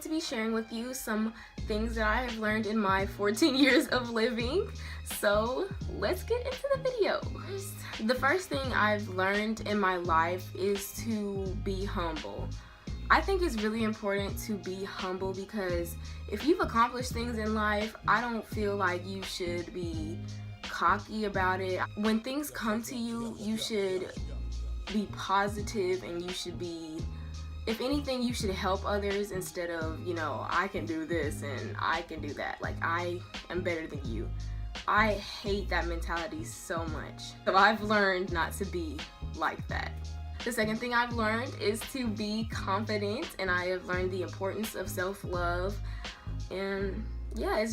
to be sharing with you some things that I have learned in my 14 years of living. So let's get into the video. The first thing I've learned in my life is to be humble. I think it's really important to be humble because if you've accomplished things in life, I don't feel like you should be cocky about it. When things come to you, you should be positive and you should be, if anything, you should help others instead of, you know, I can do this and I can do that. Like, I am better than you. I hate that mentality so much. So I've learned not to be like that. The second thing I've learned is to be confident, and I have learned the importance of self-love. And yeah,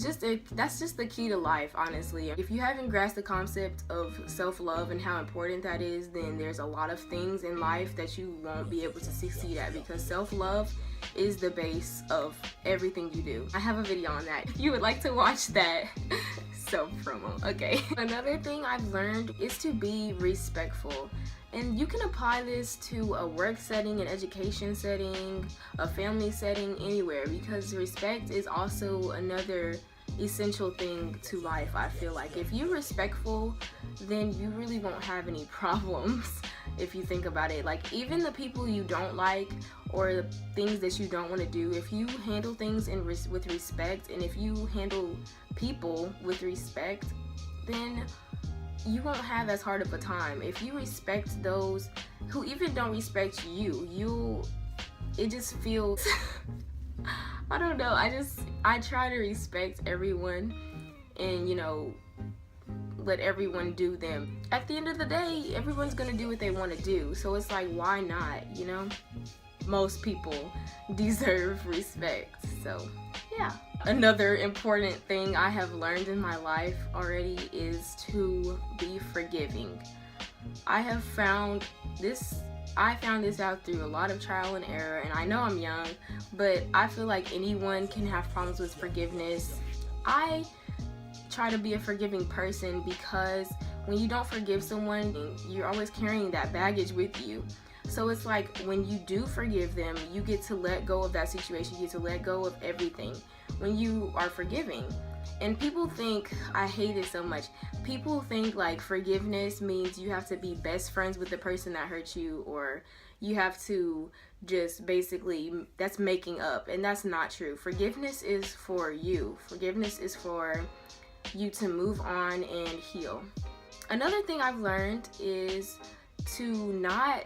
that's just the key to life, honestly. If you haven't grasped the concept of self-love and how important that is, then there's a lot of things in life that you won't be able to succeed at, because self-love is the base of everything you do. I have a video on that if you would like to watch that. Self-promo, okay. Another thing I've learned is to be respectful. And you can apply this to a work setting, an education setting, a family setting, anywhere, because respect is also another essential thing to life. I feel like if you're respectful, then you really won't have any problems if you think about it. Like, even the people you don't like or the things that you don't want to do, if you handle things with respect, and if you handle people with respect, then you won't have as hard of a time. If you respect those who even don't respect you, it just feels I don't know, I try to respect everyone and, you know, let everyone do them. At the end of the day, everyone's gonna do what they want to do, so it's like, why not, you know? Most people deserve respect, so yeah. Another important thing I have learned in my life already is to be forgiving. I found this out through a lot of trial and error, and I know I'm young, but I feel like anyone can have problems with forgiveness. I try to be a forgiving person because when you don't forgive someone, you're always carrying that baggage with you. So it's like, when you do forgive them, you get to let go of that situation, you get to let go of everything when you are forgiving. And people think, I hate it so much, people think like forgiveness means you have to be best friends with the person that hurt you, or you have to just basically, that's making up, and that's not true. Forgiveness is for you. Forgiveness is for you to move on and heal. Another thing I've learned is to not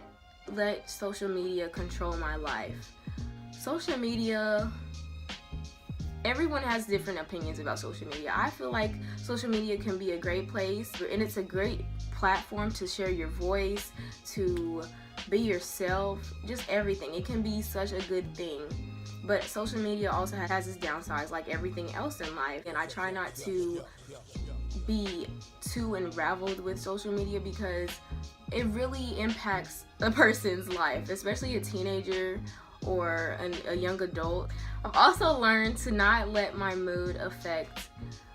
let social media control my life. Social media, everyone has different opinions about social media. I feel like social media can be a great place, and it's a great platform to share your voice, to be yourself, just everything. It can be such a good thing. But social media also has its downsides, like everything else in life. And I try not to be too unraveled with social media because it really impacts a person's life, especially a teenager or a young adult. I've also learned to not let my mood affect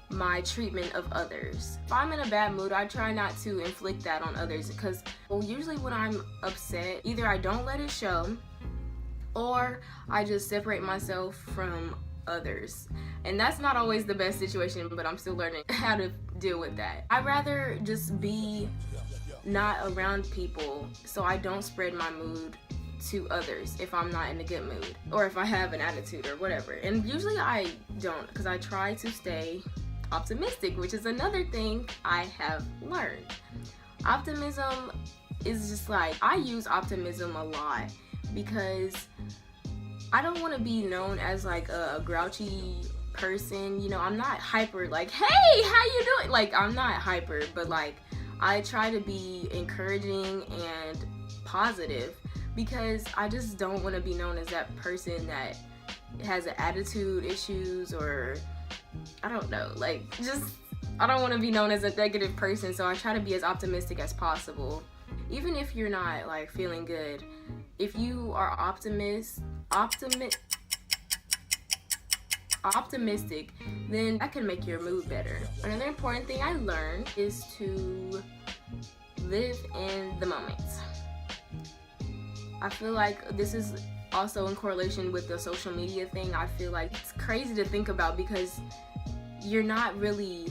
my treatment of others. If I'm in a bad mood, I try not to inflict that on others, because usually when I'm upset, either I don't let it show or I just separate myself from others. And that's not always the best situation, but I'm still learning how to deal with that. I'd rather just be not around people so I don't spread my mood to others if I'm not in a good mood, or if I have an attitude or whatever. And usually I don't, because I try to stay optimistic, which is another thing I have learned. Optimism is just like, I use optimism a lot because I don't want to be known as like a grouchy person. You know, I'm not hyper like, hey, how you doing? Like, I'm not hyper, but like, I try to be encouraging and positive, because I just don't want to be known as that person that has an attitude issues, or I don't know, like, just, I don't want to be known as a negative person, so I try to be as optimistic as possible. Even if you're not like feeling good, if you are optimistic, then that can make your mood better. Another important thing I learned is to live in the moment. I feel like this is also in correlation with the social media thing, I feel like it's crazy to think about because you're not really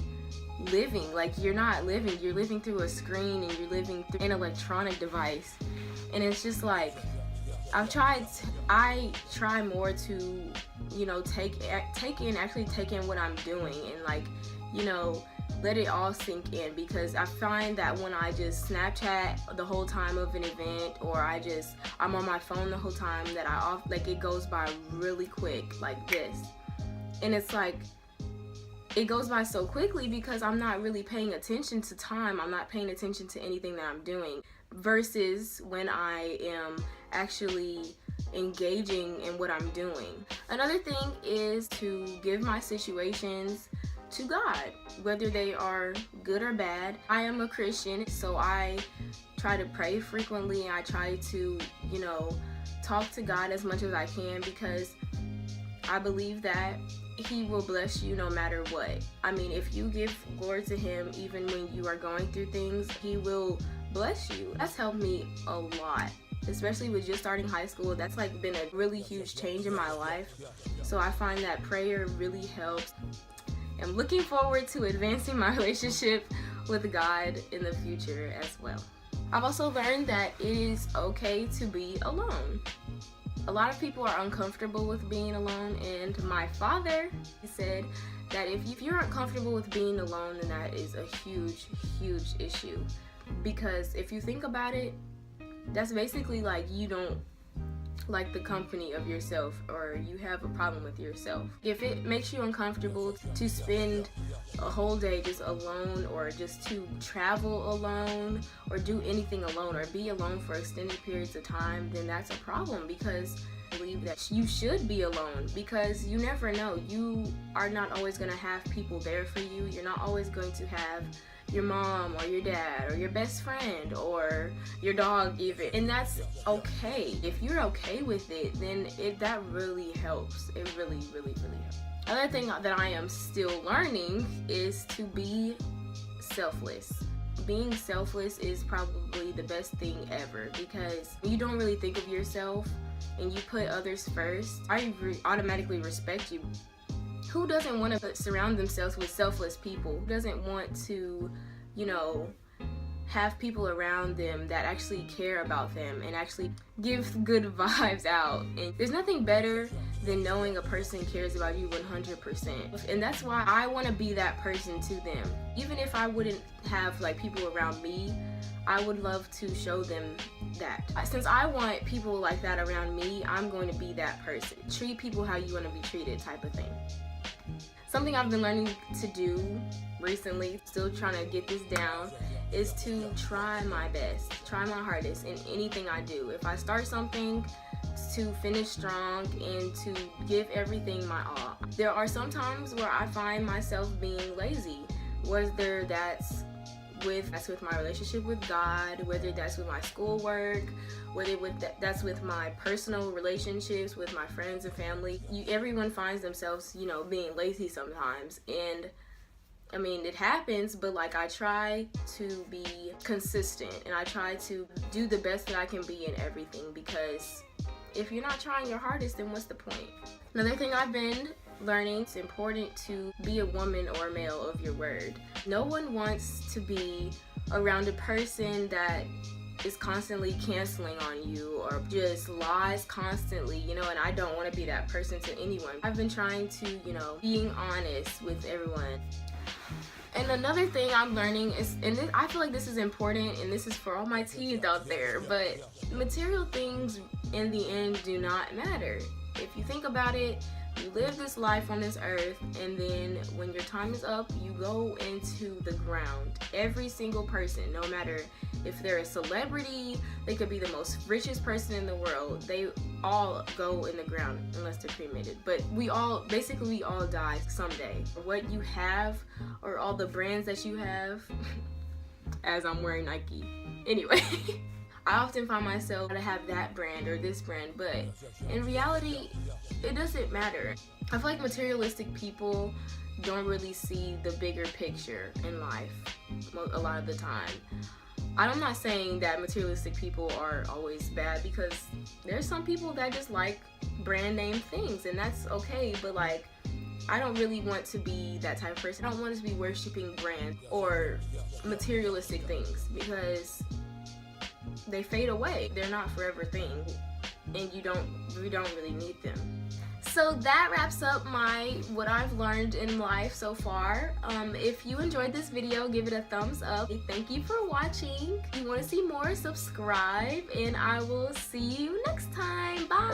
living. Like, you're not living. You're living through a screen and you're living through an electronic device. And it's just like, I try more to, you know, take in what I'm doing and, like, you know, let it all sink in, because I find that when I just Snapchat the whole time of an event, or I'm on my phone the whole time, that it goes by really quick, like this. And it's like, it goes by so quickly because I'm not really paying attention to time. I'm not paying attention to anything that I'm doing, versus when I am actually engaging in what I'm doing. Another thing is to give my situations to God, whether they are good or bad. I am a Christian, so I try to pray frequently, and I try to, you know, talk to God as much as I can, because I believe that He will bless you no matter what. I mean, if you give glory to Him even when you are going through things, He will bless you. That's helped me a lot, especially with just starting high school. That's like been a really huge change in my life. So I find that prayer really helps. I'm looking forward to advancing my relationship with God in the future as well. I've also learned that it is okay to be alone. A lot of people are uncomfortable with being alone, and my father said that if you're uncomfortable with being alone, then that is a huge issue. Because if you think about it, that's basically like you don't like the company of yourself, or you have a problem with yourself. If it makes you uncomfortable to spend a whole day just alone, or just to travel alone, or do anything alone, or be alone for extended periods of time, then that's a problem, because I believe that you should be alone, because you never know. You are not always going to have people there for you. You're not always going to have your mom or your dad or your best friend or your dog even, and that's okay. If you're okay with it, then that really helps. It really helps. Another thing that I am still learning is to be selfless. Being selfless is probably the best thing ever, because you don't really think of yourself and you put others first. I automatically respect you. Who doesn't want to surround themselves with selfless people? Who doesn't want to, you know, have people around them that actually care about them and actually give good vibes out? And there's nothing better than knowing a person cares about you 100%. And that's why I want to be that person to them. Even if I wouldn't have like people around me, I would love to show them that. Since I want people like that around me, I'm going to be that person. Treat people how you want to be treated, type of thing. Something I've been learning to do recently, still trying to get this down, is to try my best, try my hardest in anything I do. If I start something, to finish strong and to give everything my all. There are some times where I find myself being lazy, whether that's with my relationship with God, whether that's with my schoolwork, whether that's with my personal relationships with my friends and family. Everyone finds themselves, you know, being lazy sometimes, and I mean, it happens, but like, I try to be consistent and I try to do the best that I can be in everything, because if you're not trying your hardest, then what's the point? Another thing I've been learning, it's important to be a woman or a male of your word. No one wants to be around a person that is constantly canceling on you or just lies constantly, you know, and I don't want to be that person to anyone. I've been trying to, you know, being honest with everyone. And another thing I'm learning is, I feel like this is important, and this is for all my teens out there, but material things in the end do not matter. If you think about it, you live this life on this earth, and then when your time is up, you go into the ground. Every single person, no matter if they're a celebrity, they could be the most richest person in the world, they all go in the ground unless they're cremated. But we all die someday. What you have, or all the brands that you have, as I'm wearing Nike. Anyway. I often find myself to have that brand or this brand, but in reality, it doesn't matter. I feel like materialistic people don't really see the bigger picture in life a lot of the time. I'm not saying that materialistic people are always bad, because there's some people that just like brand name things, and that's okay, but like, I don't really want to be that type of person. I don't want to be worshiping brand or materialistic things, because they fade away. They're not forever things, and we don't really need them. So that wraps up what I've learned in life so far. If you enjoyed this video, give it a thumbs up. Thank you for watching. If you want to see more, subscribe, and I will see you next time. Bye.